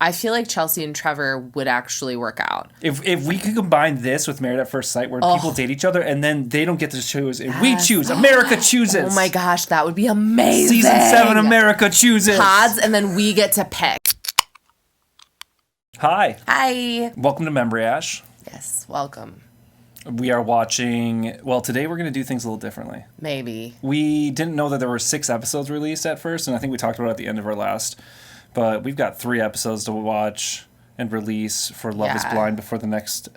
I feel like Chelsea and Trevor would actually work out. If we could combine this with Married at First Sight, where people date each other and then they don't get to choose, and we choose. America chooses. Oh my gosh, that would be amazing. Season 7, America chooses. Pods, and then we get to pick. Hi. Hi. Welcome to Memory Ash. Yes, welcome. We are watching, well, today we're going to do things a little differently. Maybe. We didn't know that there were 6 episodes released at first, and I think we talked about it at the end of our last. But we've got 3 episodes to watch and release for Love is Blind before the next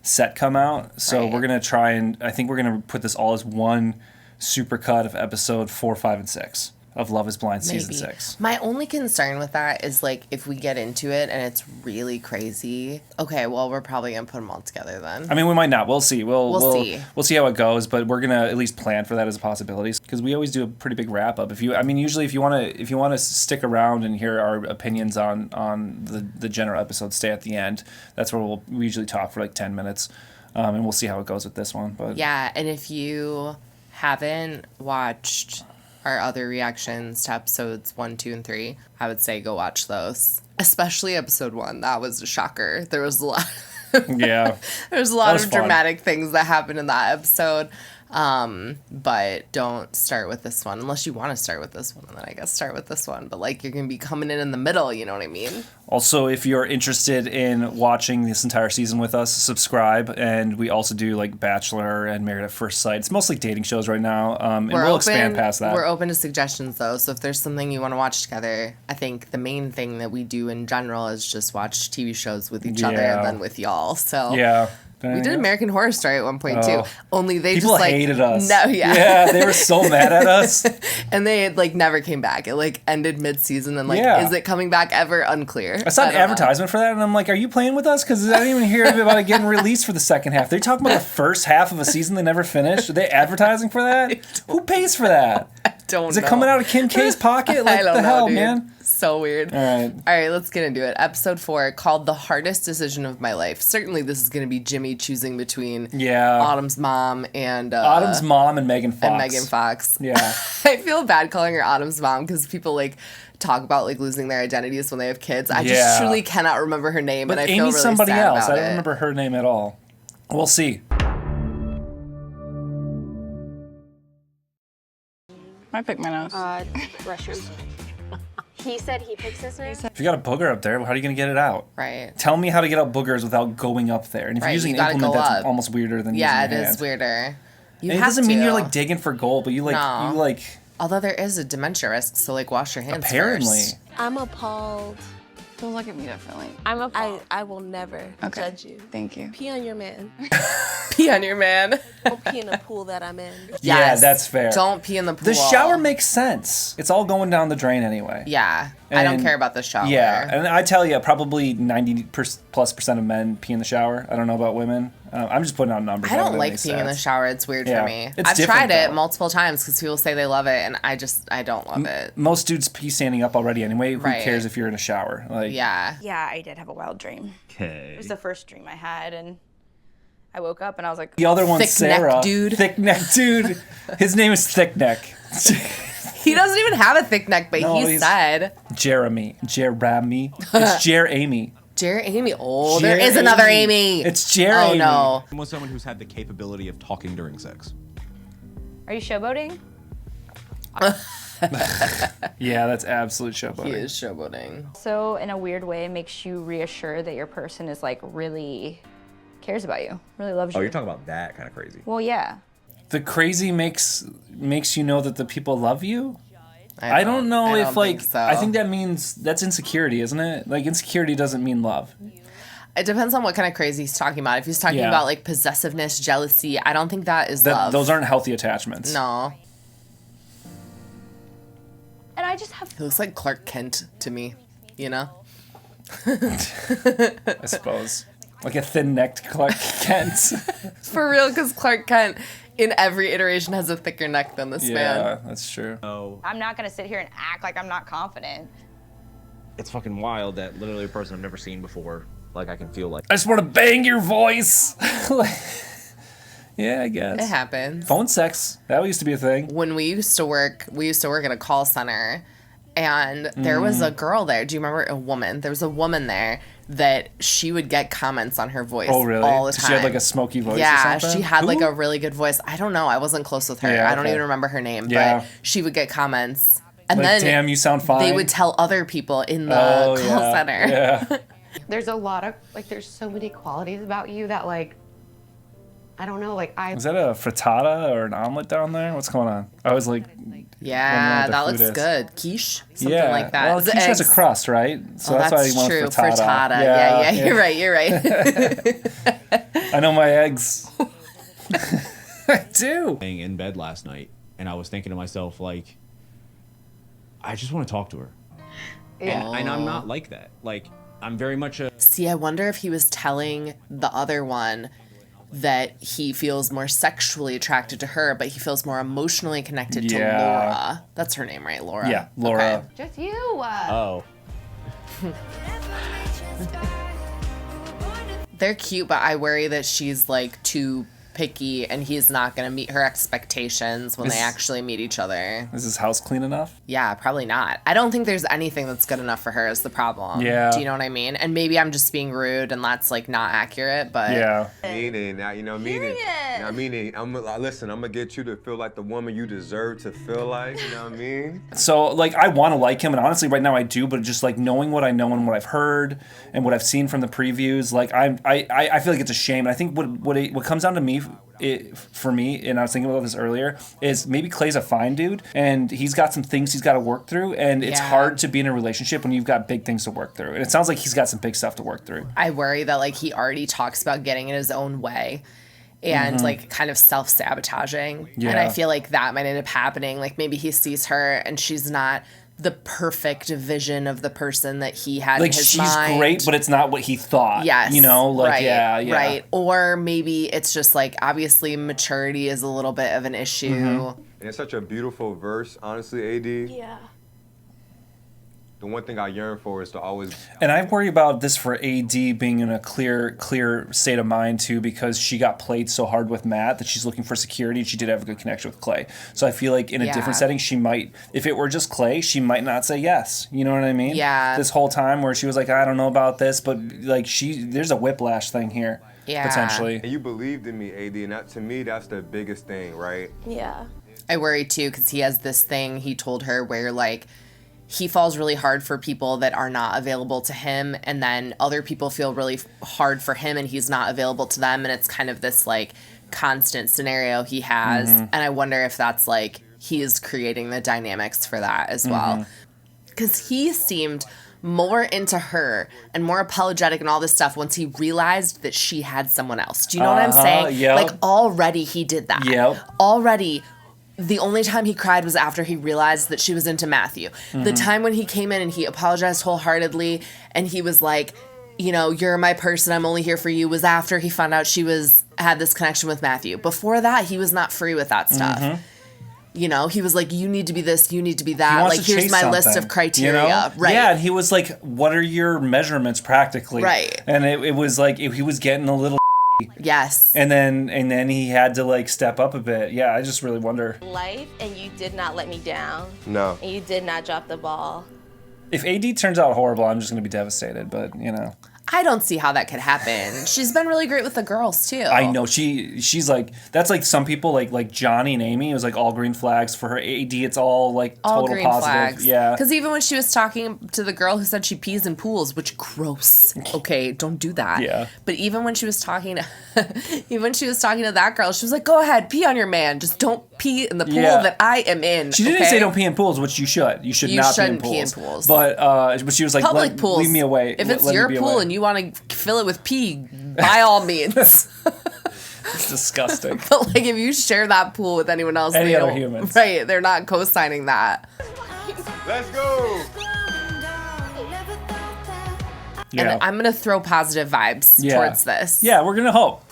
set come out. So we're going to try and, I think we're going to put this all as one supercut of episode 4, 5, and 6. Of Love is Blind season 6. My only concern with that is, like, if we get into it and it's really crazy, okay, well, we're probably going to put them all together then. I mean, we might not. We'll see. We'll see. We'll see how it goes, but we're going to at least plan for that as a possibility because we always do a pretty big wrap-up. Usually if you want to stick around and hear our opinions on the general episode, stay at the end. That's where we usually talk for like 10 minutes, and we'll see how it goes with this one. But yeah, and if you haven't watched our other reactions to episodes 1, 2, and 3, I would say go watch those. Especially episode 1. That was a shocker. There was a lot. Yeah. There's a lot of dramatic things that happened in that episode. But don't start with this one unless you want to start with this one, and then I guess start with this one. But like you're gonna be coming in the middle, you know what I mean? Also, if you're interested in watching this entire season with us, subscribe. And we also do like Bachelor and Married at First Sight. It's mostly dating shows right now, and we'll expand past that. We're open to suggestions though, so if there's something you want to watch together, I think the main thing that we do in general is just watch TV shows with each other and then with y'all. So yeah. We did American Horror Story at one point too. Only they people just like hated us. No, yeah. Yeah, they were so mad at us. And they like never came back. It like ended mid-season and is it coming back ever? Unclear. I saw an advertisement for that and I'm like, are you playing with us? Because I didn't even hear about it getting released for the second half. They're talking about the first half of a season they never finished. Are they advertising for that? Who pays for that? Is it coming out of Kim K's pocket? Like, I don't the know, hell, dude. man? So weird. All right, let's get into it. Episode 4, called The Hardest Decision of My Life. Certainly this is going to be Jimmy choosing between Autumn's mom and... Megan Fox. Yeah. I feel bad calling her Autumn's mom because people, like, talk about, like, losing their identities when they have kids. I just truly cannot remember her name, but and I Amy's feel really somebody sad else. about I don't remember her name at all. We'll see. I pick my nose. Restroom. He said he picks his nose. If you got a booger up there, how are you going to get it out? Right. Tell me how to get out boogers without going up there. And if you're using an implement, that's almost weirder than using your hand. Yeah, it is weirder. It doesn't mean you're like digging for gold, but you like. Although there is a dementia risk, so like wash your hands apparently. first. I'm appalled. Don't look at me differently. I'm appalled. I will never judge you. Thank you. Pee on your man. Pee on your man. Don't pee in the pool that I'm in. Yeah, that's fair. Don't pee in the pool. The shower makes sense. It's all going down the drain anyway. Yeah. I don't care about the shower. Yeah, and I tell you, probably 90+% of men pee in the shower. I don't know about women. I'm just putting out numbers. I don't like peeing in the shower. It's weird for me. I've tried it multiple times because people say they love it, and I don't love it. Most dudes pee standing up already anyway. Who cares if you're in a shower? Like, yeah, I did have a wild dream. Okay. It was the first dream I had, and I woke up and I was like, the other one's Sarah. Thick neck dude. His name is Thick Neck. He doesn't even have a thick neck, but he said Jeremy. It's Jer-Amy. Jer-Amy. Oh, there is another Amy. It's Jer-Amy. Oh no. I'm with someone who's had the capability of talking during sex. are you showboating? Yeah, that's absolute showboating. He is showboating. So in a weird way, it makes you reassured that your person is like really cares about you, really loves you. Oh, you're talking about that kind of crazy. Well, yeah. The crazy makes you know that the people love you? I don't know if like so. I think that means that's insecurity, isn't it? Like insecurity doesn't mean love. It depends on what kind of crazy he's talking about. If he's talking about like possessiveness, jealousy, I don't think that is love. Those aren't healthy attachments. No. And I just have... He looks like Clark Kent to me, you know? I suppose. Like a thin-necked Clark Kent. For real, because Clark Kent in every iteration has a thicker neck than this man. Yeah, that's true. Oh. I'm not going to sit here and act like I'm not confident. It's fucking wild that literally a person I've never seen before, like I can feel like. I just want to bang your voice. Yeah, I guess. It happens. Phone sex. That used to be a thing. When we used to work at a call center, And there was a girl there. Do you remember a woman? There was a woman there that she would get comments on her voice all the time. She had like a smoky voice or Yeah, something? she had like a really good voice. I don't know. I wasn't close with her. Yeah, I don't okay. even remember her name. Yeah. But she would get comments. And Like, then damn, you sound fine. they would tell other people in the call center. Yeah. There's a lot of, like, there's so many qualities about you that, like, I don't know, like, Is that a frittata or an omelet down there? What's going on? I was like, Yeah, what that the looks food is. good. Quiche? Something yeah. like that. Well, Is it quiche has a eggs? crust, right? So Oh, that's why you want true. a frittata. Yeah, you're right. You're right. I know my eggs. I do. Laying in bed last night, and I was thinking to myself, like, I just want to talk to her. Yeah. And I'm not like that. Like, I'm very much a. See, I wonder if he was telling the other one that he feels more sexually attracted to her, but he feels more emotionally connected to Yeah. Laura. That's her name, right? Laura? Yeah, Laura. Okay. just you. Oh. They're cute, but I worry that she's like too picky and he's not going to meet her expectations when they Is- actually meet each other. Is his house clean enough? Yeah, probably not. I don't think there's anything that's good enough for her is the problem. Yeah. Do you know what I mean? And maybe I'm just being rude and that's like not accurate, but Yeah. Meaning, now you know, meaning, now meaning. Listen. I'm gonna get you to feel like the woman you deserve to feel like. You know what I mean? So, like, I want to like him, and honestly, right now I do, but just, like, knowing what I know and what I've heard and what I've seen from the previews, like, I feel like it's a shame. And I think what comes down to me, for me, and I was thinking about this earlier, is maybe Clay's a fine dude, and he's got some things he's got to work through, and it's Yeah. hard to be in a relationship when you've got big things to work through. And it sounds like he's got some big stuff to work through. I worry that like he already talks about getting in his own way and like kind of self-sabotaging. And I Yeah. feel like that might end up happening. Like maybe he sees her and she's not the perfect vision of the person that he had Like, in his she's mind. great, but it's not what he thought. Yes. You know? Like, right, yeah. Right. Or maybe it's just like obviously maturity is a little bit of an issue. And it's such a beautiful verse, honestly, AD. Yeah. The one thing I yearn for is to always. And I worry about this for AD being in a clear state of mind too, because she got played so hard with Matt that she's looking for security, and she did have a good connection with Clay. So I feel like in a Yeah. different setting, she might, if it were just Clay, she might not say yes. You know what I mean? Yeah. This whole time where she was like, I don't know about this, but like there's a whiplash thing here. Yeah. Potentially. And you believed in me, AD, and that, to me, that's the biggest thing, right? Yeah. I worry too because he has this thing he told her where like he falls really hard for people that are not available to him, and then other people feel really hard for him and he's not available to them, and it's kind of this like constant scenario he has. And I wonder if that's like he is creating the dynamics for that as well, because he seemed more into her and more apologetic and all this stuff once he realized that she had someone else. Do you know what I'm saying? Yep. Like already he did that. Yep. Already. The only time he cried was after he realized that she was into Matthew. The time when he came in and he apologized wholeheartedly and he was like, you know, you're my person, I'm only here for you, was after he found out she had this connection with Matthew. Before that, he was not free with that stuff. You know, he was like, you need to be this, you need to be that. He wants Like, to here's chase my list something, of criteria. you know? Right. Yeah, and he was like, what are your measurements practically? Right. And it was like, he was getting a little. Yes. And then he had to like step up a bit. Yeah, I just really wonder life, and you did not let me down, No. and you did not drop the ball. if AD turns out horrible, I'm just gonna be devastated. But you know, I don't see how that could happen. She's been really great with the girls, too. I know she's like, that's like some people like Johnny and Amy. It was like all green flags for her. AD, it's all like All total green positive. flags. Yeah. Because even when she was talking to the girl who said she pees in pools, which gross. Okay, don't do that. Yeah. But even when she was talking to, that girl, she was like, "Go ahead, pee on your man. Just don't pee in the pool Yeah. that I am in." She didn't okay? say don't pee in pools, which you should. You should You not shouldn't pee in pools. pools. But she was like, Public pools. leave me away. If Let it's me your be pool away. and you want to fill it with pee, by all means. It's disgusting. But like, if you share that pool with anyone else, Any they other don't- humans. right? They're not co-signing that. Let's go. Yeah. And I'm gonna throw positive vibes Yeah. towards this. Yeah, we're gonna hope.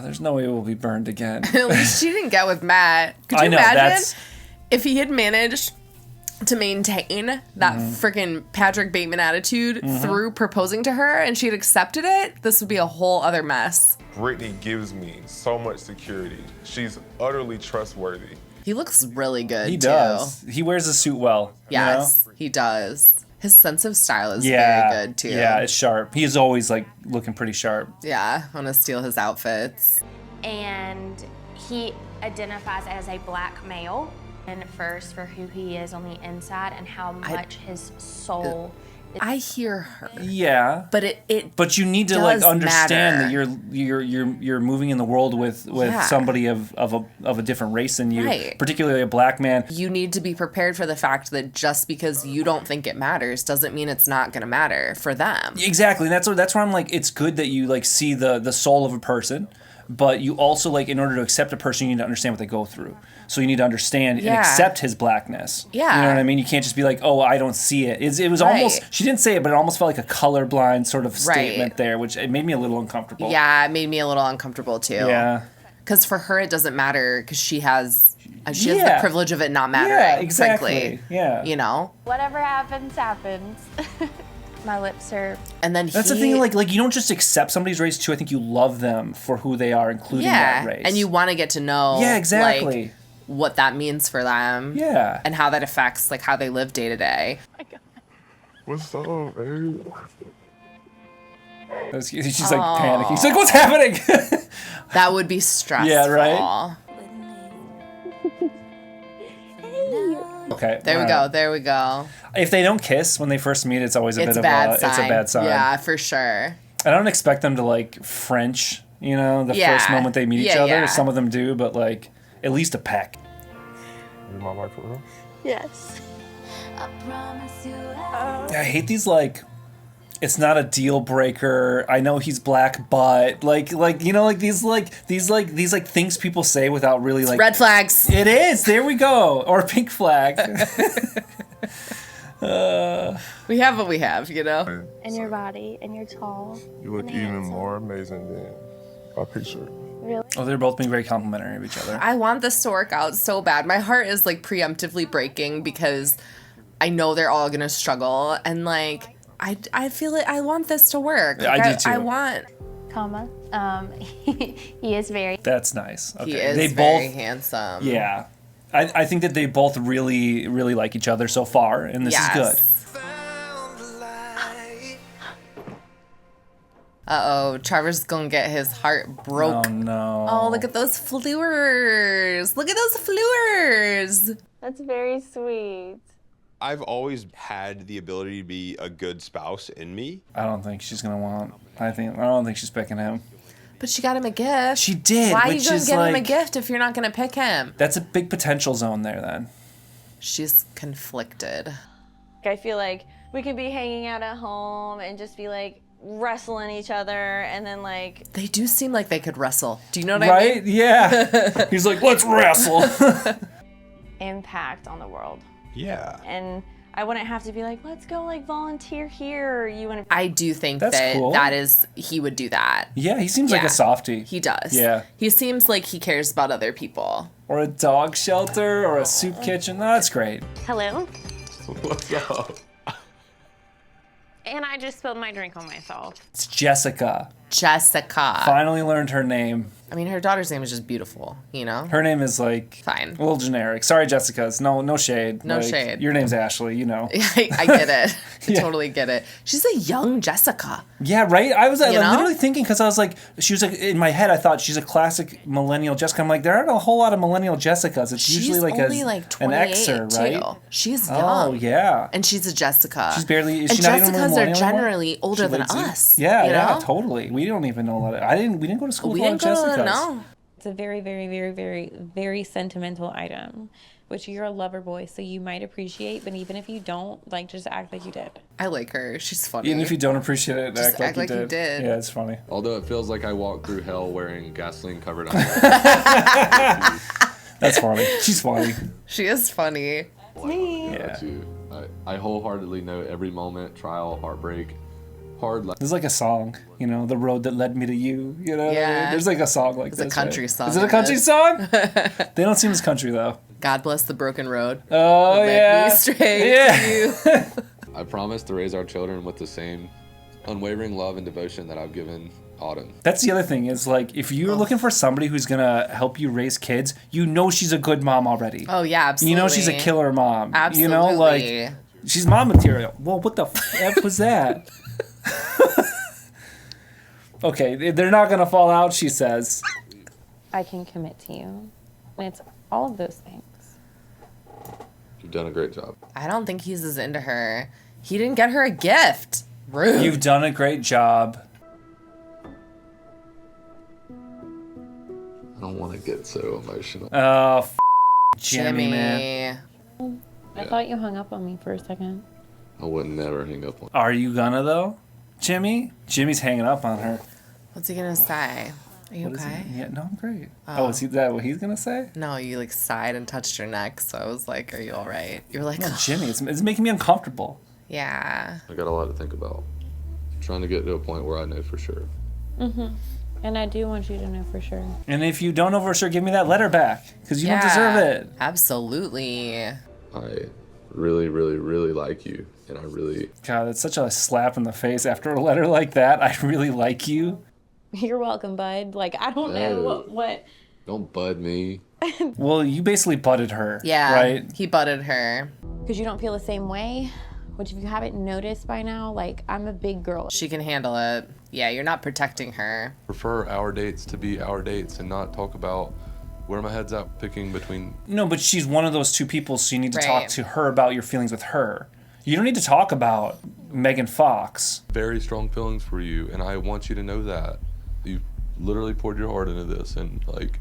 There's no way we'll be burned again. At least she didn't get with Matt. Could you I know, imagine that's- if he had managed to maintain that freaking Patrick Bateman attitude through proposing to her and she had accepted it, this would be a whole other mess. Brittany gives me so much security. She's utterly trustworthy. He looks really good, He too. does. He wears a suit well. Yes, he does. His sense of style is Yeah. very good, too. Yeah, it's sharp. He is always, like, looking pretty sharp. Yeah, I want to steal his outfits. And he identifies as a black male. And first for who he is on the inside and how much his soul I hear her. Yeah. But it But you need to does like understand matter. that you're moving in the world with Yeah. somebody of a different race than you, Right. particularly a black man. You need to be prepared for the fact that just because you don't think it matters doesn't mean it's not going to matter for them. Exactly. And that's where I'm like, it's good that you like see the soul of a person, but you also like in order to accept a person, you need to understand what they go through. So you need to understand and Yeah. accept his blackness. Yeah. You know what I mean? You can't just be like, oh, I don't see it. It was almost, Right. she didn't say it, but it almost felt like a colorblind sort of Right. statement there, which it made me a little uncomfortable. Yeah, it made me a little uncomfortable too. Yeah. Because for her, it doesn't matter because she has the Yeah. privilege of it not mattering. Yeah, exactly. Frankly. Yeah. You know? whatever happens, happens. My lips are And then That's the thing, like you don't just accept somebody's race too. I think you love them for who they are, including that race. and you want to get to know Yeah, exactly. like, what that means for them. Yeah. And how that affects like how they live day to day. What's up, babe? She's like panicking. She's like, what's happening? That would be stressful. Yeah, right? Okay. There we go. There we go. If they don't kiss when they first meet, it's always a It's bit a of bad a sign. it's a bad sign. Yeah, for sure. I don't expect them to like French, you know, the Yeah. first moment they meet each Yeah, other. yeah. Some of them do, but like at least a peck. You my wife for real? yes. I hate these like it's not a deal breaker. I know he's black, but like you know like these things people say without really like Red flags. It is. There we go. Or a pink flag. We have what we have, you know? And your body, and you're tall. You look even more amazing than my picture. Really? Oh, they're both being very complimentary of each other. I want this to work out so bad. My heart is like preemptively breaking because I know they're all gonna struggle and like I feel like I want this to work. Yeah, Like, I do too. I want. Comma. He is very. That's nice. Okay. He is they very both handsome. Yeah. I think that they both really, really like each other so far, and this is good. Uh-oh, Trevor's gonna get his heart broke. Oh no. Oh, look at those flowers. Look at those flowers. That's very sweet. I've always had the ability to be a good spouse in me. I don't think she's gonna want. I don't think she's picking him. But she got him a gift. She did. Why are you which gonna is get him a like- gift if you're not gonna pick him? That's a big potential zone there. Then. She's conflicted. I feel like we could be hanging out at home and just be like wrestling each other and then like They do seem like they could wrestle. Do you know what I mean? Right? Yeah. He's like, let's wrestle. impact on the world. Yeah. And I wouldn't have to be like, let's go like volunteer here. You want to? I do think That's that cool. he would do that. Yeah, he seems like Yeah. a softie. He does. Yeah. He seems like he cares about other people. Or a dog shelter or a soup kitchen. No, that's great. Hello. What's up? And I just spilled my drink on myself. It's Jessica. Jessica. Finally learned her name. I mean, her daughter's name is just beautiful, you know? Her name is like Fine. a little generic. Sorry, Jessica. It's no shade. No Like, shade. Your name's Ashley. You know. I get it. I Yeah. totally get it. She's a young Jessica. Yeah, right. I was You know? literally thinking because I was like, she was like in my head. I thought she's a classic millennial Jessica. I'm like, there aren't a whole lot of millennial Jessicas. It's She's usually like only a like an 28 Xer, right? too. She's Oh young. yeah. And she's a Jessica. She's barely. Is and she not even a Jessicas are millennial anymore? generally older She than like Z? us. Yeah, you yeah, know? totally. We don't even know a lot of. We didn't go to school We with a lot didn't of go to Jessicas. no. It's a very, very, very, very, very sentimental item, which you're a lover boy, so you might appreciate, but even if you don't, like, just act like you did. I like her. She's funny. Even if you don't appreciate it, Just act like you did. Yeah, it's funny. Although it feels like I walked through hell wearing gasoline covered underwear. That's funny. She's funny. She is funny. Yeah. I wholeheartedly know every moment, trial, heartbreak, hard. There's like a song, you know, "The Road That Led Me to You." You know, what I mean? Yeah. There's like a song like It's a this. country right? song Is it a in country this. song? They don't seem as country though. God bless the broken road. Oh, Led yeah. me straight Yeah. to you. I promise to raise our children with the same unwavering love and devotion that I've given Autumn. That's the other thing is, like, if you're looking for somebody who's going to help you raise kids, you know she's a good mom already. Oh, yeah, absolutely. You know she's a killer mom. Absolutely. You know, like, she's mom material. Well, what the F was that? Okay, they're not going to fall out, she says. I can commit to you. And it's all of those things. You've done a great job. I don't think he's as into her. He didn't get her a gift. Rude. You've done a great job. I don't want to get so emotional. Oh, Jimmy, man. I thought you hung up on me for a second. I would never hang up on Are you gonna, though? Jimmy? Jimmy's hanging up on her. What's he gonna say? Are you What is okay? he? Yeah, no, I'm great. Oh, is that what he's gonna say? No, you like sighed and touched her neck, so I was like, "Are you all right?" You're like, No, Jimmy, it's making me uncomfortable. "Yeah." I got a lot to think about. I'm trying to get to a point where I know for sure. And I do want you to know for sure. And if you don't know for sure, give me that letter back, because you don't deserve it. Absolutely. I really, really, really like you, and I really. God, it's such a slap in the face after a letter like that. I really like you. You're welcome, bud. Like, I don't know what. Don't bud me. Well, you basically butted her. Yeah. Right? He butted her. Because you don't feel the same way. Which, if you haven't noticed by now, like, I'm a big girl. She can handle it. Yeah, you're not protecting her. Prefer our dates to be our dates and not talk about where my head's at picking between. No, but she's one of those two people, so you need to talk Right. to her about your feelings with her. You don't need to talk about Megan Fox. Very strong feelings for you, and I want you to know that. You've literally poured your heart into this, and like,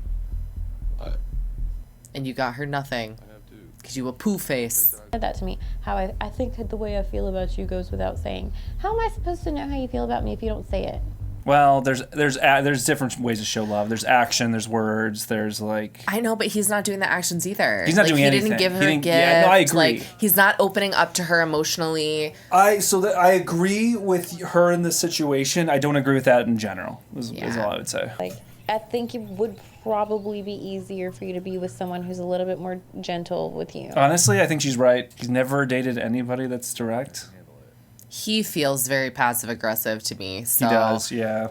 And you got her nothing. Because you a poo face. Said that to me. How I think that the way I feel about you goes without saying. How am I supposed to know how you feel about me if you don't say it? Well, there's different ways to show love. There's action, there's words, there's like. I know, but he's not doing the actions either. He's not doing anything. He didn't give her He a didn't- gift. yeah, no, I agree. Like, he's not opening up to her emotionally. I agree with her in this situation. I don't agree with that in general. Is all I would say. Like, I think it would probably be easier for you to be with someone who's a little bit more gentle with you. Honestly, I think she's right. He's never dated anybody that's direct. He feels very passive aggressive to me. So. He does, yeah.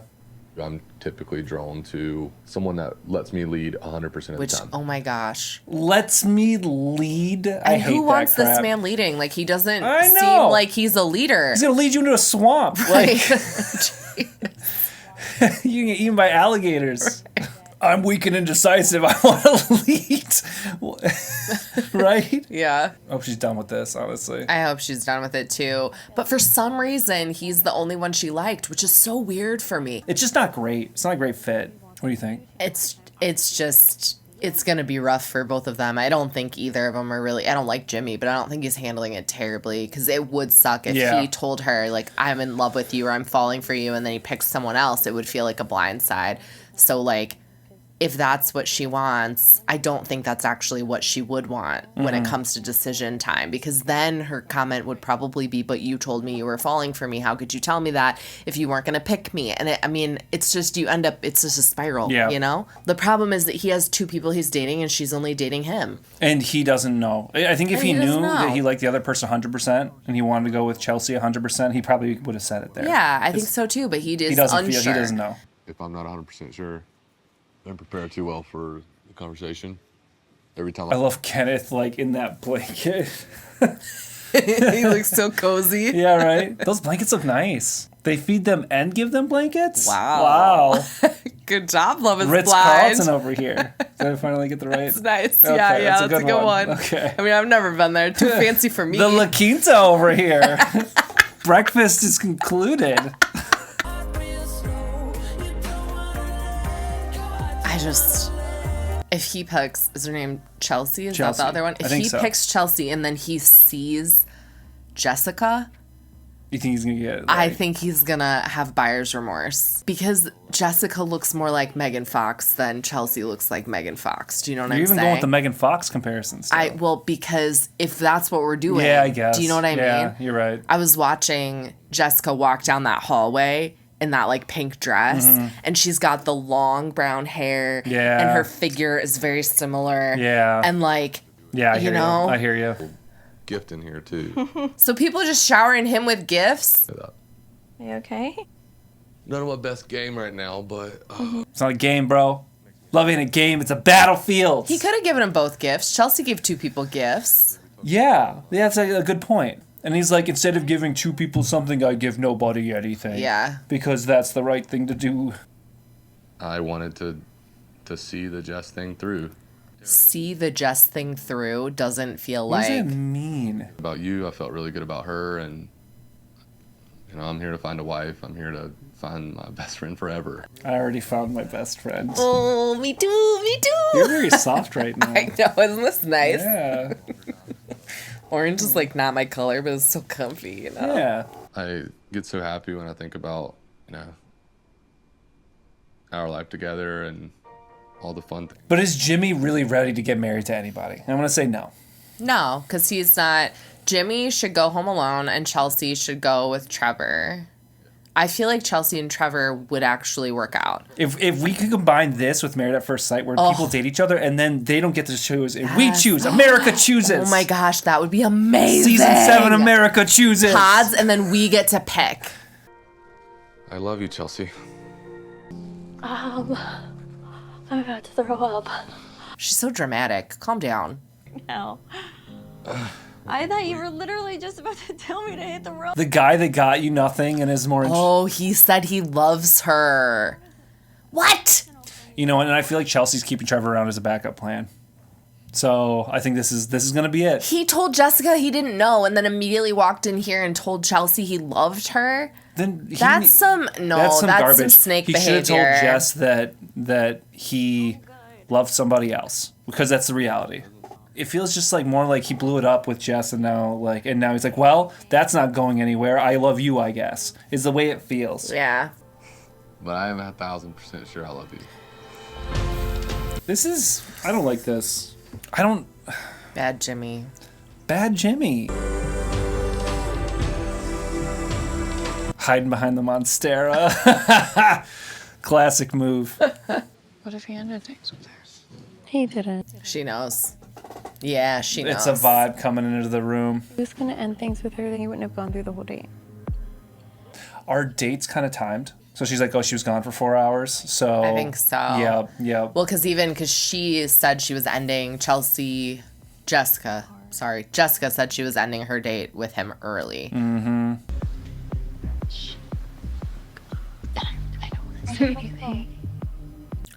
I'm typically drawn to someone that lets me lead 100% of Which, the time. oh my gosh. Lets me lead. I And hate who wants that crap. this man leading? Like, he doesn't I know. seem like he's a leader. He's gonna lead you into a swamp. Like you get eaten by alligators. I'm weak and indecisive. I want to lead. Right? Yeah. I hope she's done with this, honestly. I hope she's done with it too. But for some reason, he's the only one she liked, which is so weird for me. It's just not great. It's not a great fit. What do you think? It's going to be rough for both of them. I don't think either of them are really, I don't like Jimmy, but I don't think he's handling it terribly, because it would suck if he told her, like, I'm in love with you or I'm falling for you, and then he picks someone else. It would feel like a blindside. So, like, if that's what she wants, I don't think that's actually what she would want when it comes to decision time, because then her comment would probably be, but you told me you were falling for me. How could you tell me that if you weren't going to pick me? And it's just, you end up, it's just a spiral, you know? The problem is that he has two people he's dating and she's only dating him. And he doesn't know. I think if he knew that he liked the other person 100% and he wanted to go with Chelsea 100%, he probably would have said it there. Yeah, I think so too, but he is unsure. He doesn't know. If I'm not 100% sure, don't prepare too well for the conversation. Every time I love Kenneth, like, in that blanket. He looks so cozy. Yeah, right? Those blankets look nice. They feed them and give them blankets? Wow. Good job, Love is Blind. Ritz-Carlton over here. Did I finally get the right? That's nice. Okay, Yeah, that's a good one. Okay. I mean, I've never been there. Too fancy for me. The La Quinta over here. Breakfast is concluded. If he picks, is her name Chelsea? Is Chelsea. that the other one? I If think he so. picks Chelsea and then he sees Jessica, You think he's going to get I think he's gonna have buyer's remorse, because Jessica looks more like Megan Fox than Chelsea looks like Megan Fox. Do you know what You're I'm even saying? going with the Megan Fox comparisons. Because if that's what we're doing, Yeah, I guess. do you know what I mean? Yeah, you're right. I was watching Jessica walk down that hallway in that like pink dress, and she's got the long brown hair, Yeah. and her figure is very similar. Yeah. And like Yeah, I You hear know? you. I hear you. Gift in here too. So people just showering him with gifts? Are you okay? None of my best game right now, but It's not a game, bro. Love ain't a game. It's a battlefield. He could have given them both gifts. Chelsea gave 2 people gifts. Yeah, that's a good point. And he's like, instead of giving 2 people something, I give nobody anything. Yeah. Because that's the right thing to do. I wanted to see the Jess thing through. See the Jess thing through doesn't feel What like... does that mean? About you, I felt really good about her, and I'm here to find a wife. I'm here to find my best friend forever. I already found my best friend. Oh, me too, me too. You're very soft right now. I know, isn't this nice? Yeah. Orange is like not my color, but it's so comfy, you know? Yeah. I get so happy when I think about, our life together and all the fun things. But is Jimmy really ready to get married to anybody? I'm going to say no. No, because he's not. Jimmy should go home alone and Chelsea should go with Trevor. I feel like Chelsea and Trevor would actually work out. If we could combine this with Married at First Sight, where people date each other and then they don't get to choose, and we choose, America chooses. Oh my gosh, that would be amazing. Season 7, America chooses. Pods, and then we get to pick. I love you, Chelsea. I'm about to throw up. She's so dramatic. Calm down. No. I thought you were literally just about to tell me to hit the road. The guy that got you nothing and is more... Oh, he said he loves her. What? You know, and I feel like Chelsea's keeping Trevor around as a backup plan. So I think this is going to be it. He told Jessica he didn't know and then immediately walked in here and told Chelsea he loved her. Then that's some garbage. Snake he behavior. He should have told Jess that he loved somebody else, because that's the reality. It feels just like more like he blew it up with Jess, and now he's like, well, that's not going anywhere. I love you, I guess, is the way it feels. Yeah. But I am 1,000% sure I love you. I don't like this. I don't. Bad Jimmy. Bad Jimmy. Hiding behind the Monstera. Classic move. What if he ended things with her? He didn't. She knows. Yeah, she knows. It's a vibe coming into the room. If he was going to end things with her, then he wouldn't have gone through the whole date. Our date's kind of timed. So she's like, oh, she was gone for 4 hours. So I think so. Yeah. Well, because she said she was ending Jessica said she was ending her date with him early. Mm-hmm.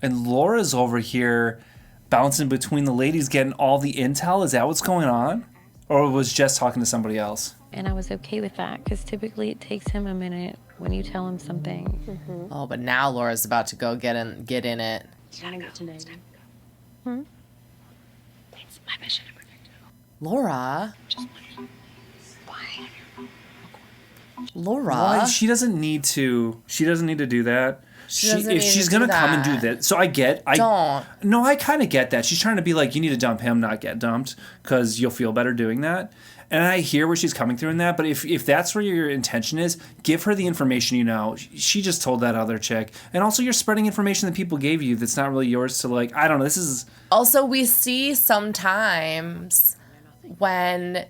And Laura's over here bouncing between the ladies, getting all the intel. Is that what's going on? Or was Jess talking to somebody else? And I was okay with that, because typically it takes him a minute when you tell him something. Mm-hmm. Oh, but now Laura's about to go get in it. Hmm? It's my mission to protect you. Laura. Why? Laura. Why? She doesn't need to do that. If she's gonna come and do that, so I kind of get that. She's trying to be like, you need to dump him, not get dumped, because you'll feel better doing that. And I hear where she's coming through in that, but if that's where your intention is, give her the information you know. She just told that other chick. And also you're spreading information that people gave you that's not really yours to, like, I don't know, this is... Also, we see sometimes when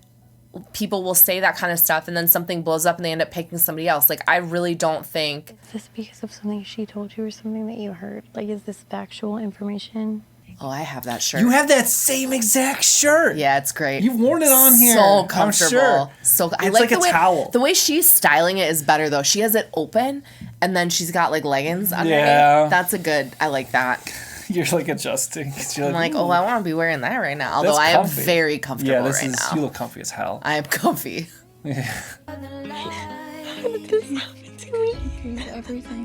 people will say that kind of stuff and then something blows up and they end up picking somebody else. Like, I really don't think... Is this because of something she told you or something that you heard? Like, is this factual information? Oh, I have that shirt. You have that same exact shirt. Yeah, it's great. You've worn it on here. So comfortable. I'm sure. So I It's like like a towel. The way she's styling it is better though. She has it open and then she's got like leggings underneath. Yeah. That's a good. I like that. You're like adjusting. You're I'm like, "Ooh, oh, I want to be wearing that right now. Although that's I am comfy." very comfortable Yeah, this right is. now. You look comfy as hell. I am comfy.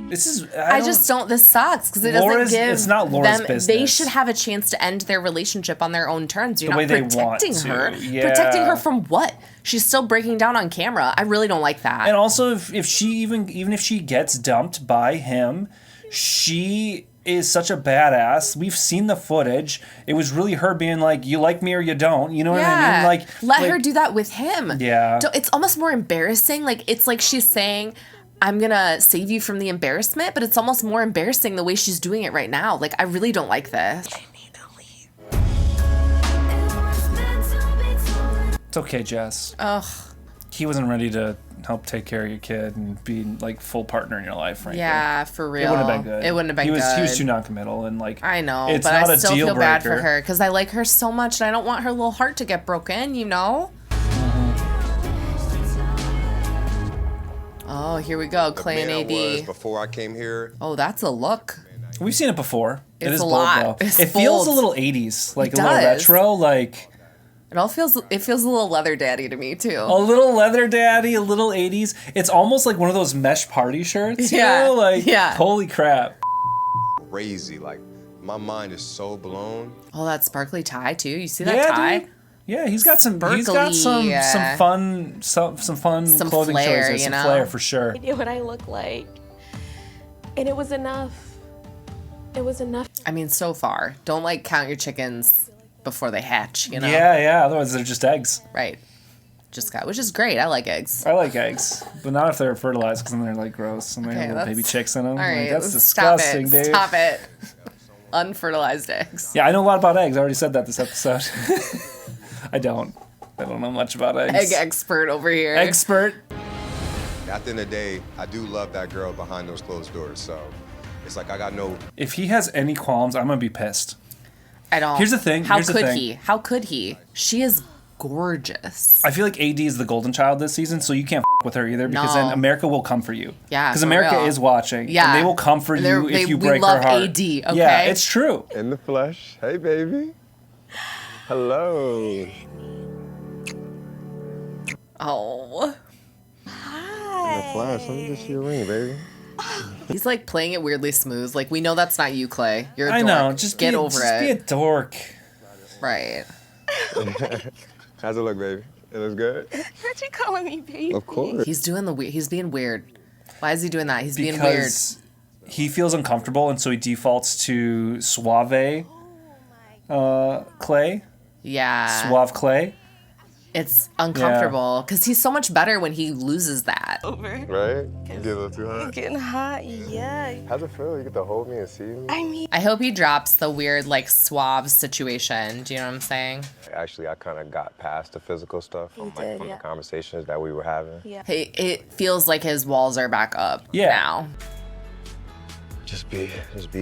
This is. I just don't. This sucks because it doesn't give. It's not Laura's them. business. They should have a chance to end their relationship on their own terms. You're The way not they want protecting to. her. Yeah. Protecting her from what? She's still breaking down on camera. I really don't like that. And also, if she even if she gets dumped by him, she is such a badass. We've seen the footage. It was really her being like, "You like me or you don't." You know what I mean? Like, let her do that with him. Yeah. It's almost more embarrassing. Like, it's like she's saying, I'm gonna save you from the embarrassment, but it's almost more embarrassing the way she's doing it right now. Like, I really don't like this. I need to leave. It's okay, Jess. Ugh. He wasn't ready to help take care of your kid and be like full partner in your life, frankly. Yeah, for real. It wouldn't have been good. It wouldn't have been good. He was too non-committal and like. I know, it's but not I a still deal feel bad breaker. for her because I like her so much and I don't want her little heart to get broken, you know? Oh, here we go. Clay and AD. Before I came here. Oh, that's a look. We've seen it before. It's it is a bold, lot. though. It's It feels a bold. little 80s, like It a little does. retro, like. It feels a little leather daddy to me too. A little leather daddy, a little 80s. It's almost like one of those mesh party shirts, you know? Like, holy crap. Crazy. Like, my mind is so blown. Oh, that sparkly tie too. You see that tie? Dude. Yeah, he's got some Sparkly, some fun Some clothing flair, choices, you some know? flair for sure. I knew what I look like. And it was enough. It was enough. I mean, so far. Don't like count your chickens before they hatch, you know? Yeah, otherwise they're just eggs. Right. Which is great. I like eggs. I like eggs, but not if they're fertilized because then they're like gross and they have little baby chicks in them. All right, that's stop disgusting, it. dude. Stop it. Unfertilized eggs. Yeah, I know a lot about eggs. I already said that this episode. I don't know much about eggs. Egg expert over here. Expert. At the end of the day, I do love that girl behind those closed doors. So it's like I got no. If he has any qualms, I'm gonna be pissed. I don't. Here's the thing. How could he? How could he? She is gorgeous. I feel like AD is the golden child this season, so you can't with her either because No. then America will come for you. Yeah, because for America real. is watching. Yeah. and they will come for you if you break we love her heart. AD, okay? Yeah, it's true. In the flesh. Hey, baby. Hello. Oh. In the flesh. Let me just see your ring, baby. He's like playing it weirdly smooth. Like, we know that's not you, Clay. You're a dork. I know. Just get be, over just it. Be a dork. Right. How's it look, baby? It looks good? Aren't you calling me baby? Of course. He's doing the weird. He's being weird. Why is he doing that? He's being weird. Because he feels uncomfortable, and so he defaults to suave Clay. Yeah. Suave Clay. It's uncomfortable because he's so much better when he loses that. Over. Right? You get a little too hot? It's getting hot, yeah. How's it feel? You get to hold me and see me? I mean, I hope he drops the weird, like, suave situation. Do you know what I'm saying? Actually, I kind of got past the physical stuff from the conversations that we were having. Yeah. It feels like his walls are back up now. Just be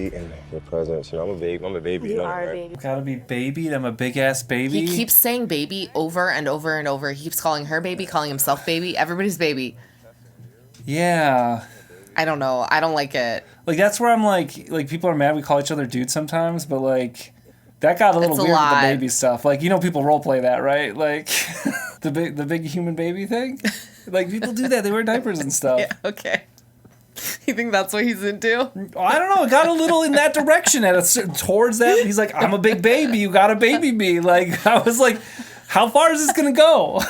in your presence. You know, I'm a baby. You are a baby. Gotta be babied. I'm a big ass baby. He keeps saying baby over and over and over. He keeps calling her baby, calling himself baby. Everybody's baby. Yeah. I don't know. I don't like it. Like that's where I'm like people are mad we call each other dude sometimes, but like that got a little It's a weird with lot. the baby stuff. Like you know people role play that, right? Like the big human baby thing. Like people do that. They wear diapers and stuff. Yeah, okay. You think that's what he's into? I don't know. It got a little in that direction towards that. He's like, I'm a big baby. You gotta baby me. Like I was like, how far is this gonna go?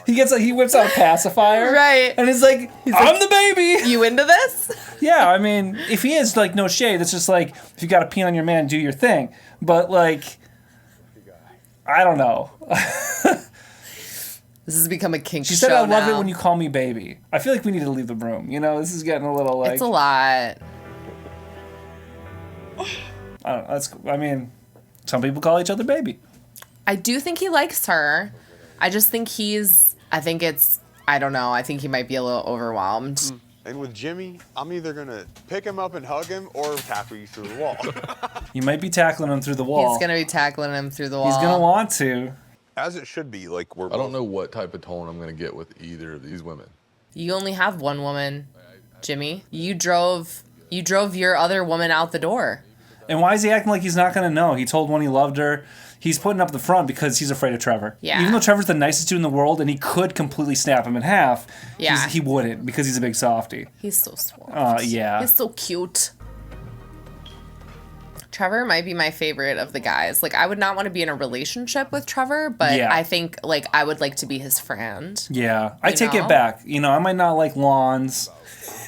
He whips out a pacifier, right? And he's like, I'm the baby. You into this? Yeah, I mean, if he is like no shade, it's just like if you gotta pee on your man, do your thing. But like, I don't know. This has become a kink show. She said, "I love it now. when you call me baby." I feel like we need to leave the room. You know, this is getting a little like. It's a lot. I don't know. I mean, some people call each other baby. I do think he likes her. I just think I don't know. I think he might be a little overwhelmed. And with Jimmy, I'm either gonna pick him up and hug him or tackle you through the wall. You might be tackling him through the wall. He's gonna be tackling him through the wall. He's gonna want to. As it should be. Like I don't know what type of tone I'm gonna get with either of these women. You only have one woman, Jimmy. You drove your other woman out the door. And why is he acting like he's not gonna know? He told one he loved her. He's putting up the front because he's afraid of Trevor. Yeah. Even though Trevor's the nicest dude in the world and he could completely snap him in half, Yeah. he wouldn't because he's a big softie. He's so soft. Yeah. He's so cute. Trevor might be my favorite of the guys. Like, I would not want to be in a relationship with Trevor, but Yeah. I think, like, I would like to be his friend. Yeah. I You take know? it back. You know, I might not like lawns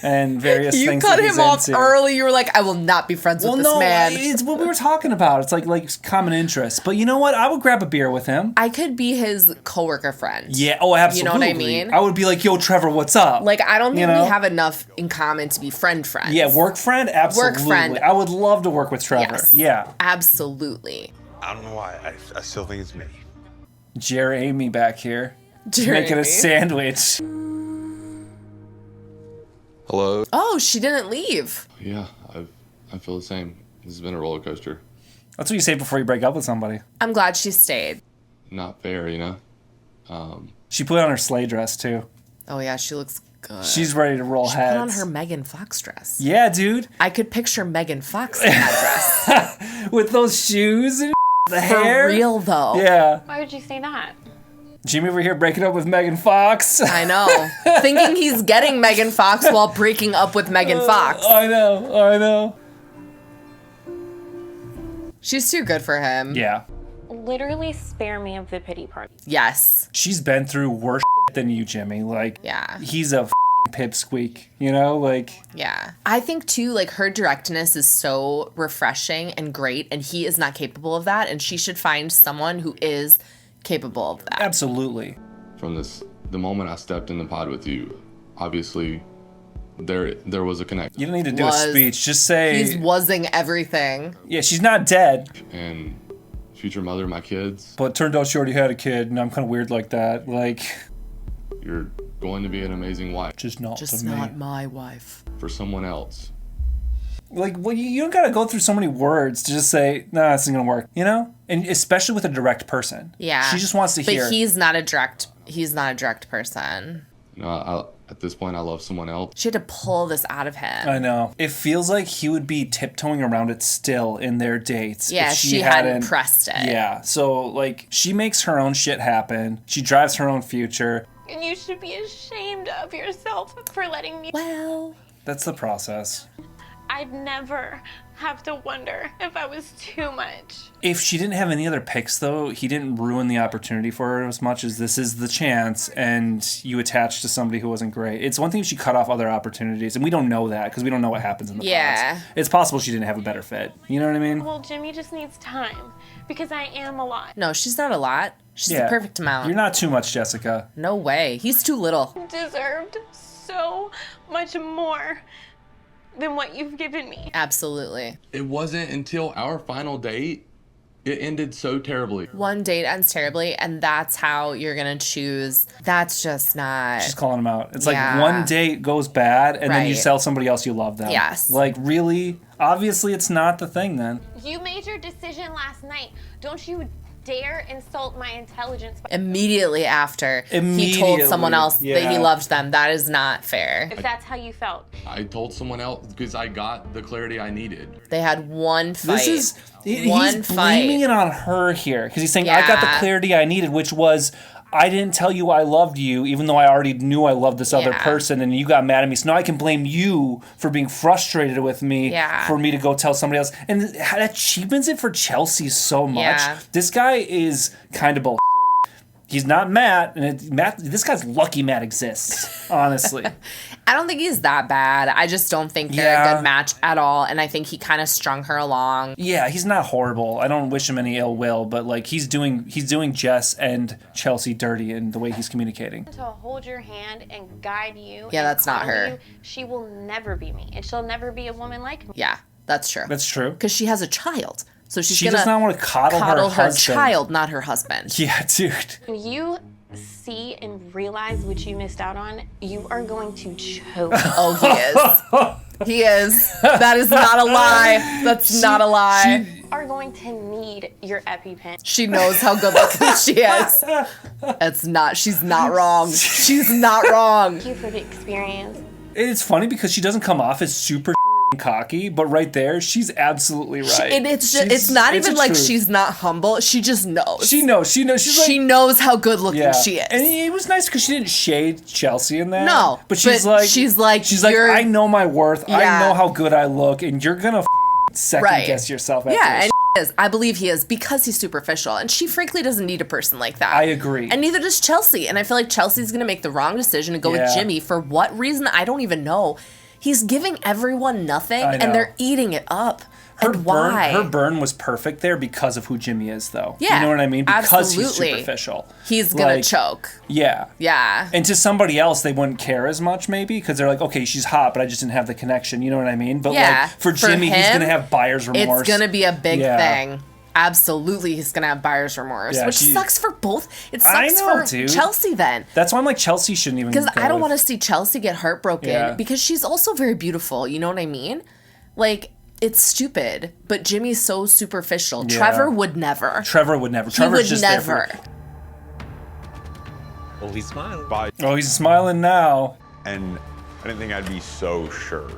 and various You things cut that he's him off into. early. You were like, I will not be friends with this man. It's what we were talking about. It's like common interests. But you know what? I would grab a beer with him. I could be his coworker friend. Yeah. Oh, absolutely. You know what I mean? I would be like, yo, Trevor, what's up? Like, I don't think You know? we have enough in common to be friends. Yeah, work friend? Absolutely. Work friend. I would love to work with Trevor. Yes. Yeah. Absolutely. I don't know why. I still think it's me. Jeremy back here. Jeremy. Making a sandwich. Hello? Oh, she didn't leave. Yeah, I feel the same. This has been a roller coaster. That's what you say before you break up with somebody. I'm glad she stayed. Not fair, you know? She put on her sleigh dress, too. Oh, yeah, she looks good. She's ready to roll She heads. put on her Megan Fox dress. Yeah, dude. I could picture Megan Fox in that dress. With those shoes and the hair. For real, though. Yeah. Why would you say that? Jimmy over here breaking up with Megan Fox. I know. Thinking he's getting Megan Fox while breaking up with Megan Fox. I know. She's too good for him. Yeah. Literally spare me of the pity party. Yes. She's been through worse than you, Jimmy. Like, yeah. He's a pipsqueak, you know? Like, yeah. I think, too, like, her directness is so refreshing and great, and he is not capable of that, and she should find someone who is capable of that. Absolutely. From the moment I stepped in the pod with you, obviously there was a connection. You don't need to do a speech. Just say... He's wuzzing everything. Yeah, she's not dead. And future mother of my kids. But it turned out she already had a kid, and I'm kind of weird like that. Like... You're going to be an amazing wife. Just not my wife. For someone else. Like, well, you don't gotta go through so many words to just say, nah, this isn't gonna work, you know? And especially with a direct person. Yeah. She just wants to hear. But he's not a direct person. You know, at this point, I love someone else. She had to pull this out of him. I know. It feels like he would be tiptoeing around it still in their dates. Yeah, if she hadn't pressed it. Yeah, so, like, she makes her own shit happen. She drives her own future. And you should be ashamed of yourself for letting me. Well, that's the process. I'd never have to wonder if I was too much. If she didn't have any other picks, though, he didn't ruin the opportunity for her as much as this is the chance, and you attach to somebody who wasn't great. It's one thing if she cut off other opportunities, and we don't know that because we don't know what happens in the pods. It's possible she didn't have a better fit. You know what I mean? Well, Jimmy just needs time because I am a lot. No, she's not a lot. She's the perfect amount. You're not too much, Jessica. No way. He's too little. Deserved so much more than what you've given me. Absolutely. It wasn't until our final date, it ended so terribly. One date ends terribly, and that's how you're gonna choose. That's just not... She's calling him out. It's like one date goes bad, and then you Right. tell somebody else you love them. Yes. Like, really? Obviously, it's not the thing then. You made your decision last night. Don't you dare insult my intelligence. Immediately after he told someone else that he loved them. That is not fair. If that's how you felt. I told someone else because I got the clarity I needed. They had one fight. This is... One he's fight. blaming it on her here. Because he's saying, I got the clarity I needed, which was... I didn't tell you I loved you, even though I already knew I loved this other person, and you got mad at me. So now I can blame you for being frustrated with me, for me to go tell somebody else. And that cheapens it for Chelsea so much. Yeah. This guy is kind of bull. He's not Matt, and this guy's lucky Matt exists, honestly. I don't think he's that bad. I just don't think they're a good match at all, and I think he kind of strung her along. Yeah, he's not horrible. I don't wish him any ill will, but like he's doing Jess and Chelsea dirty in the way he's communicating. To hold your hand and guide you. Yeah, and that's not coddle her. you, she will never be me, and she'll never be a woman like me. Yeah, that's true. That's true. Because she has a child. So she's She gonna does not want to coddle her husband. child, not her husband. Yeah, dude. When you see and realize what you missed out on, you are going to choke. Oh, he is. He is. That is not a lie. That's not a lie. You are going to need your EpiPen. She knows how good looking she is. She's not wrong. She's not wrong. Thank you for the experience. It's funny because she doesn't come off as super cocky, but right there, she's absolutely right. And it's not even like she's not humble. She just knows. She knows. She's like, she knows how good looking she is. And it was nice because she didn't shade Chelsea in that. No, but she's like, I know my worth. Yeah. I know how good I look, and you're gonna second guess yourself. After Yeah, this. and he is. I believe he is because he's superficial, and she frankly doesn't need a person like that. I agree. And neither does Chelsea. And I feel like Chelsea's gonna make the wrong decision and go with Jimmy for what reason I don't even know. He's giving everyone nothing, and they're eating it up. Why? Her burn was perfect there because of who Jimmy is, though. Yeah, you know what I mean? Because absolutely. he's superficial. He's gonna choke. Yeah. Yeah. And to somebody else, they wouldn't care as much, maybe, because they're like, okay, she's hot, but I just didn't have the connection. You know what I mean? But like for Jimmy, he's gonna have buyer's remorse. It's gonna be a big thing. absolutely he's gonna have buyer's remorse, Yeah, which sucks for both. It sucks know, for dude. Chelsea then. That's why I'm like, Chelsea shouldn't even. Because I don't with- want to see Chelsea get heartbroken because she's also very beautiful. You know what I mean? Like, it's stupid, but Jimmy's so superficial. Yeah. Trevor would never. Trevor would never. He Trevor's would just never. there for. Oh, he's smiling. Bye. Oh, he's smiling now. And I didn't think I'd be so sure.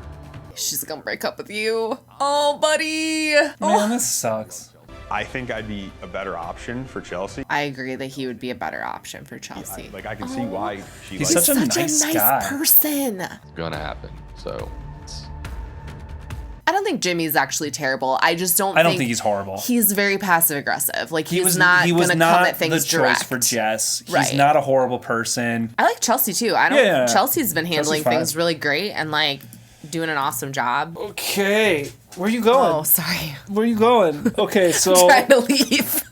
She's gonna break up with you. Oh, buddy. Man, this sucks. I think I'd be a better option for Chelsea. I agree that he would be a better option for Chelsea. I can see why she He's likes such a him. nice guy. person. It's gonna happen. So I don't think Jimmy's actually terrible. I just don't. I don't think he's horrible. He's very passive aggressive. Like He was not He was gonna not come at things the direct. choice for Jess. He's Right. not a horrible person. I like Chelsea too. I don't. Yeah. Chelsea's been handling Chelsea's fine. things really great and like doing an awesome job. Okay, where are you going? Oh, sorry. Where are you going? Okay, so I'm trying to leave.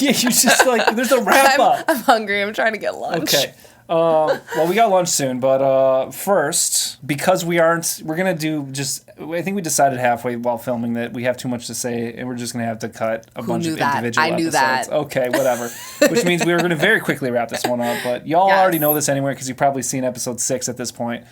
yeah, you just like there's a wrap up. I'm hungry. I'm trying to get lunch. Okay. Well, we got lunch soon, but first, because we're gonna do just. I think we decided halfway while filming that we have too much to say, and we're just gonna have to cut a bunch knew of that? individual I knew episodes. that. Okay, whatever. Which means we were gonna very quickly wrap this one up, but y'all Yes. already know this anyway because you've probably seen episode 6 at this point.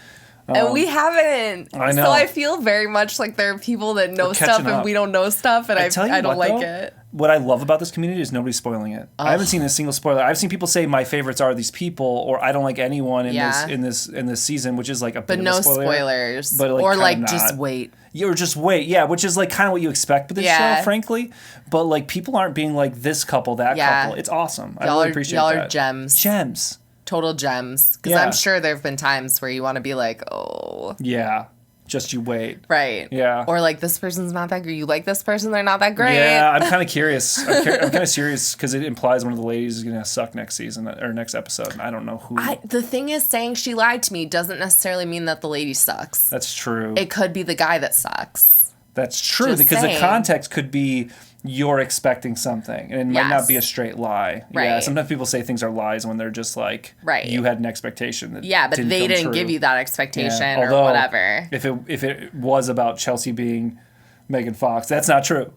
And we haven't. I know. So I feel very much like there are people that know We're stuff catching and up. we don't know stuff, and tell you I don't what, like though, it. What I love about this community is nobody's spoiling it. I haven't seen a single spoiler. I've seen people say my favorites are these people, or I don't like anyone in Yeah. this season, which is like a But bit no of a spoiler. spoilers. But like, or kinda like not. just wait. Yeah, or just wait. Yeah, which is like kind of what you expect with this Yeah. show, frankly. But like people aren't being like this couple, that Yeah. couple. It's awesome. I Y'all really are, appreciate y'all that. are gems. Gems. Total gems. Because Yeah. I'm sure there have been times where you want to be like, oh. Yeah. Just you wait. Right. Yeah. Or like this person's not that great. You like this person, they're not that great. Yeah, I'm kind of curious. I'm kind of serious because it implies one of the ladies is going to suck next season or next episode. And I don't know who. The thing is, saying she lied to me doesn't necessarily mean that the lady sucks. That's true. It could be the guy that sucks. That's true Just because saying. the context could be you're expecting something and it might not be a straight lie. Yeah, Right. sometimes people say things are lies when they're just like Right. you had an expectation that Yeah, but they come didn't true. give you that expectation Yeah. or Although, whatever. If it was about Chelsea being Megan Fox, that's not true.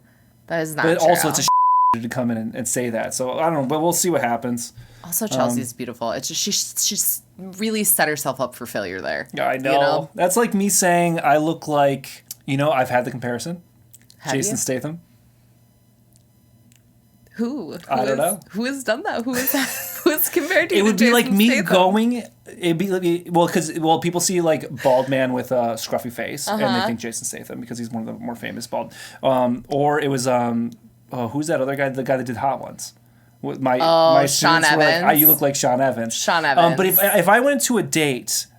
That is not But true. also it's a to come in and say that. So I don't know, but we'll see what happens. Also, Chelsea's beautiful. It's just she's really set herself up for failure there. Yeah, I know. You know? That's like me saying I look like, I've had the comparison. Have Jason you? Statham. Who? I don't know. Who has done that? Who is who's compared to It you would to be like Jason me Statham? going. It'd be like, because people see like bald man with a scruffy face and they Uh-huh. think Jason Statham because he's one of the more famous bald. Or it was who's that other guy? The guy that did Hot Ones. My Sean students were like, Evans. you look like Sean Evans. Sean Evans. But if I went into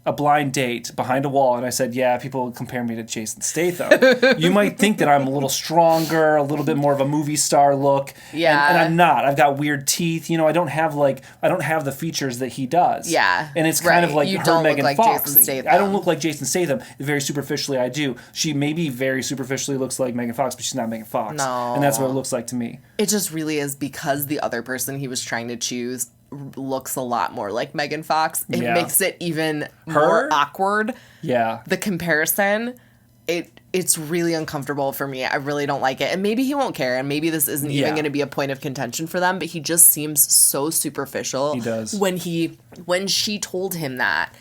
a blind date behind a wall and I said, yeah, people compare me to Jason Statham, you might think that I'm a little stronger, a little bit more of a movie star look. Yeah. And I'm not. I've got weird teeth. I don't have the features that he does. Yeah. And it's kind of Right. like You her don't look Megan like Fox. Jason Statham. I don't look like Jason Statham. Very superficially, I do. She maybe very superficially looks like Megan Fox, but she's not Megan Fox. No. And that's what it looks like to me. It just really is because the other person he was trying to choose looks a lot more like Megan Fox. It Yeah. makes it even Her? more awkward. Yeah. The comparison, it's really uncomfortable for me. I really don't like it. And maybe he won't care, and maybe this isn't Yeah. even going to be a point of contention for them, but he just seems so superficial. He does. When she told him that,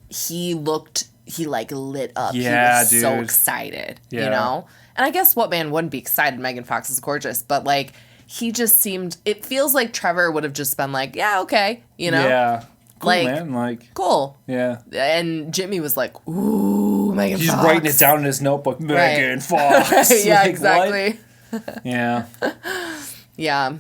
he like lit up. Yeah, he was so dude. excited, Yeah. you know? And I guess what man wouldn't be excited? Megan Fox is gorgeous, but like he just seemed, it feels like Trevor would have just been like, yeah, okay, you know? Yeah. Cool, Like, man. Like, cool. yeah. And Jimmy was like, ooh, Megan He's Fox. writing it down in his notebook. Megan Right. Fox. Yeah, Like, exactly. what? Yeah. Yeah.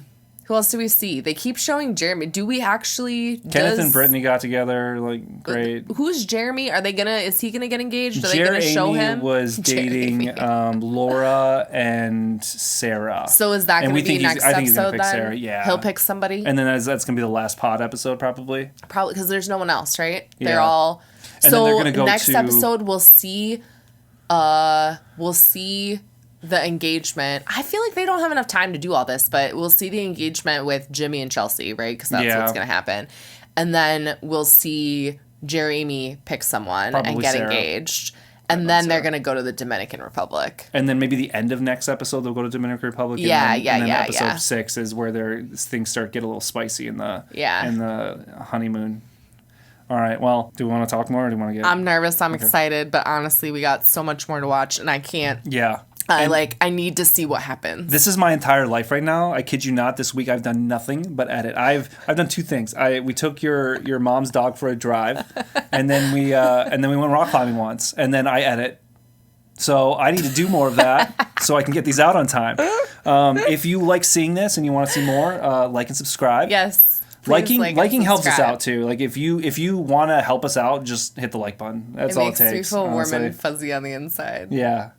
Who else do we see? They keep showing Jeremy. Do we actually? Kenneth and Brittany got together. Like, great. Who's Jeremy? Is he gonna get engaged? Are they gonna show Amy him? was dating Laura and Sarah. So is that And gonna we be think next I think he's gonna episode pick then? Sarah. Yeah. He'll pick somebody. And then that's gonna be the last pod episode probably. Probably because there's no one else, right? Yeah. They're all. And so then they're gonna go next to- episode we'll see the engagement. I feel like they don't have enough time to do all this, but we'll see the engagement with Jimmy and Chelsea, right? Because that's Yeah. what's gonna happen. And then we'll see Jeremy pick someone and Probably get Sarah. engaged. And then they're going to go to the Dominican Republic. And then maybe the end of next episode, they'll go to Dominican Republic. Yeah, and then episode 6 is where things get a little spicy in the honeymoon. All right. Well, do we want to talk more or do we want to get... I'm nervous. I'm excited. But honestly, we got so much more to watch and I can't... Yeah. I need to see what happens. This is my entire life right now. I kid you not. This week I've done nothing but edit. I've done 2 things. We took your mom's dog for a drive, and then we went rock climbing once, and then I edit. So I need to do more of that so I can get these out on time. If you like seeing this and you want to see more, like and subscribe. Yes. Liking helps us out too. Like if you want to help us out, just hit the like button. That's all it takes. It makes me feel warm and fuzzy on the inside. Yeah.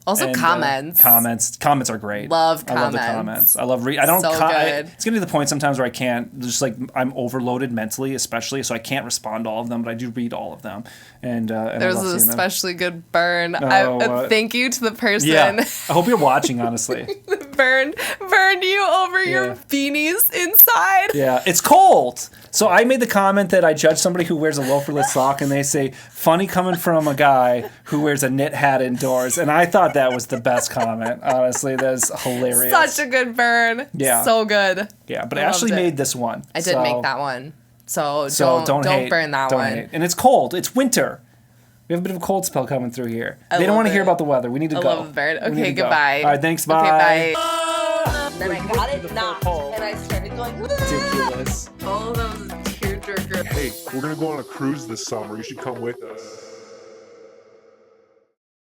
Also, comments. Comments are great. Love comments. I love the comments. I love I don't. So good. It's getting to the point sometimes where I can't. Just like I'm overloaded mentally, especially, so I can't respond to all of them. But I do read all of them. And there's an especially good burn. Oh, thank you to the person. Yeah. I hope you're watching. Honestly. Burned you over your beanies inside. Yeah, it's cold. So I made the comment that I judge somebody who wears a loaferless sock, and they say, funny coming from a guy who wears a knit hat indoors. And I thought that was the best comment. Honestly, that's hilarious. Such a good burn. Yeah. So good. Yeah, but I actually made this one. I did make that one. So don't hate, burn that don't one. Hate. And it's cold. It's winter. We have a bit of a cold spell coming through here. They don't want to hear about the weather. We need to go. I love the burn. Okay, goodbye. All right, thanks. Bye. Okay, bye. Then I got it knocked, and I started going, ridiculous. Oh, that was a tearjerker. Hey, we're gonna go on a cruise this summer. You should come with us.